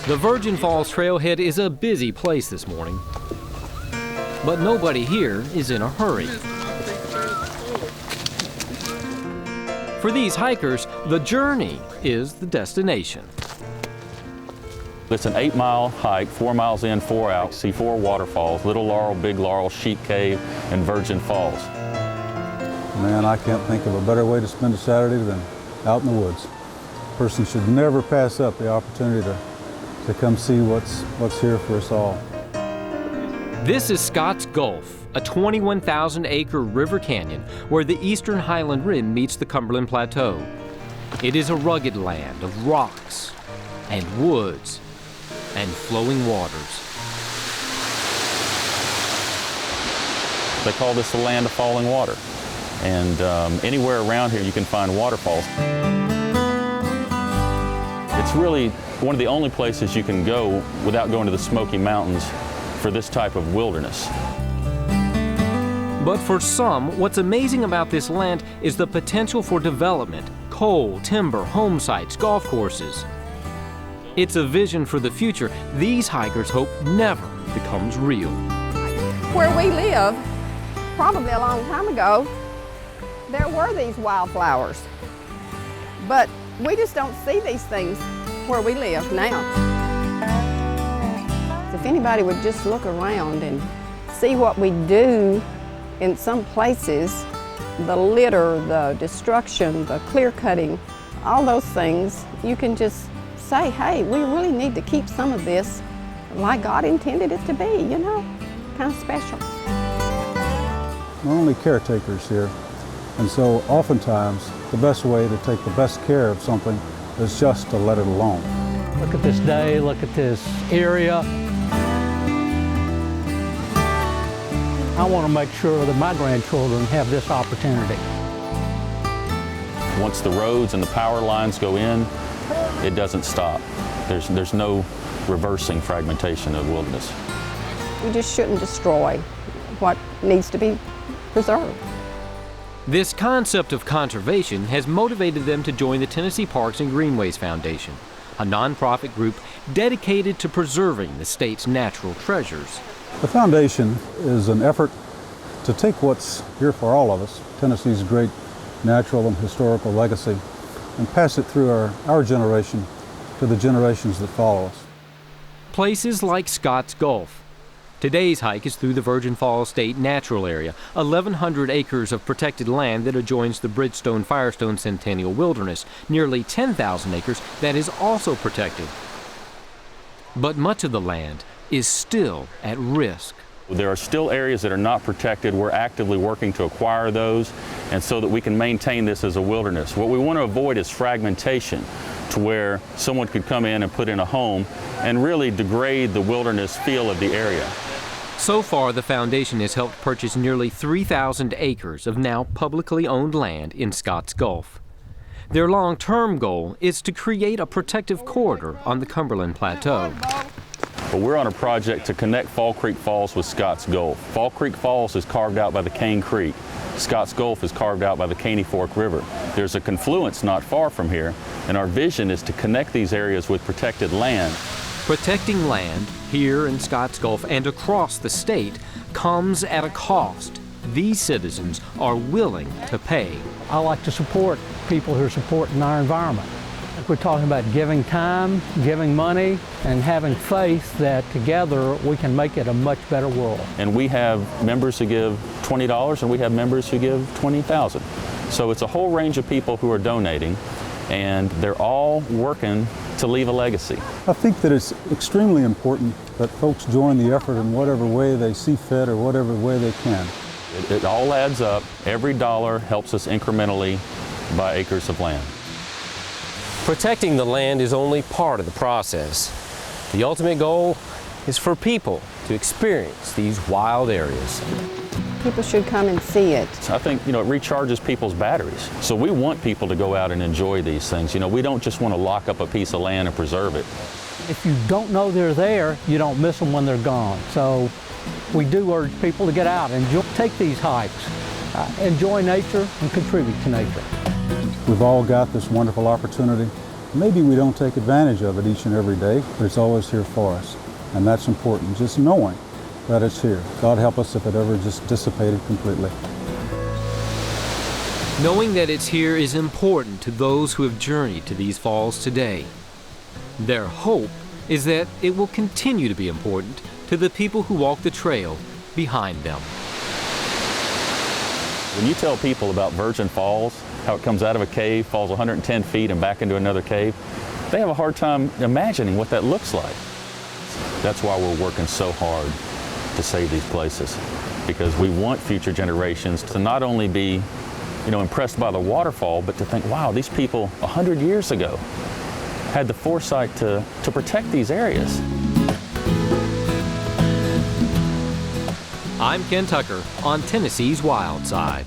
The Virgin Falls Trailhead is a busy place this morning, but nobody here is in a hurry. For these hikers, the journey is the destination. It's an 8-mile hike, 4 miles in, 4 out. See 4 waterfalls: Little Laurel, Big Laurel, Sheep Cave, and Virgin Falls. Man, I can't think of a better way to spend a Saturday than out in the woods. A person should never pass up the opportunity to come see what's here for us all. This is Scots Gulf, a 21,000-acre river canyon where the eastern highland rim meets the Cumberland Plateau. It is a rugged land of rocks and woods and flowing waters. They call this the land of falling water. And anywhere around here you can find waterfalls. It's really one of the only places you can go without going to the Smoky Mountains for this type of wilderness. But for some, what's amazing about this land is the potential for development: coal, timber, home sites, golf courses. It's a vision for the future these hikers hope never becomes real. Where we live, probably a long time ago, there were these wildflowers. But we just don't see these things where we live now. If anybody would just look around and see what we do in some places, the litter, the destruction, the clear cutting, all those things, you can just say, hey, we really need to keep some of this like God intended it to be, you know, kind of special. We're only caretakers here, and so oftentimes the best way to take the best care of something is just to let it alone. Look at this day, look at this area. I want to make sure that my grandchildren have this opportunity. Once the roads and the power lines go in, it doesn't stop. There's no reversing fragmentation of wilderness. We just shouldn't destroy what needs to be preserved. This concept of conservation has motivated them to join the Tennessee Parks and Greenways Foundation, a nonprofit group dedicated to preserving the state's natural treasures. The foundation is an effort to take what's here for all of us, Tennessee's great natural and historical legacy, and pass it through our generation to the generations that follow us. Places like Scots Gulf. Today's hike is through the Virgin Falls State Natural Area, 1,100 acres of protected land that adjoins the Bridgestone-Firestone Centennial Wilderness, nearly 10,000 acres that is also protected. But much of the land is still at risk. There are still areas that are not protected. We're actively working to acquire those, and so that we can maintain this as a wilderness. What we want to avoid is fragmentation, to where someone could come in and put in a home and really degrade the wilderness feel of the area. So far, the foundation has helped purchase nearly 3,000 acres of now publicly owned land in Scots Gulf. Their long-term goal is to create a protective corridor on the Cumberland Plateau. But we're on a project to connect Fall Creek Falls with Scots Gulf. Fall Creek Falls is carved out by the Cane Creek. Scots Gulf is carved out by the Caney Fork River. There's a confluence not far from here, and our vision is to connect these areas with protected land. Protecting land here in Scots Gulf and across the state comes at a cost these citizens are willing to pay. I like to support people who are supporting our environment. We're talking about giving time, giving money, and having faith that together we can make it a much better world. And we have members who give $20 and we have members who give $20,000. So it's a whole range of people who are donating, and they're all working to leave a legacy. I think that it's extremely important that folks join the effort in whatever way they see fit or whatever way they can. It all adds up. Every dollar helps us incrementally buy acres of land. Protecting the land is only part of the process. The ultimate goal is for people to experience these wild areas. People should come and see it. I think, it recharges people's batteries. So we want people to go out and enjoy these things. We don't just want to lock up a piece of land and preserve it. If you don't know they're there, you don't miss them when they're gone. So we do urge people to get out and take these hikes, enjoy nature and contribute to nature. We've all got this wonderful opportunity, Maybe we don't take advantage of it each and every day, but it's always here for us. And that's important, just knowing that it's here. God help us if it ever just dissipated completely. Knowing that it's here is important to those who have journeyed to these falls today. Their hope is that it will continue to be important to the people who walk the trail behind them. When you tell people about Virgin Falls, how it comes out of a cave, falls 110 feet and back into another cave, they have a hard time imagining what that looks like. That's why we're working so hard to save these places, because we want future generations to not only be impressed by the waterfall, but to think, wow, these people 100 years ago had the foresight to protect these areas. I'm Ken Tucker on Tennessee's Wild Side.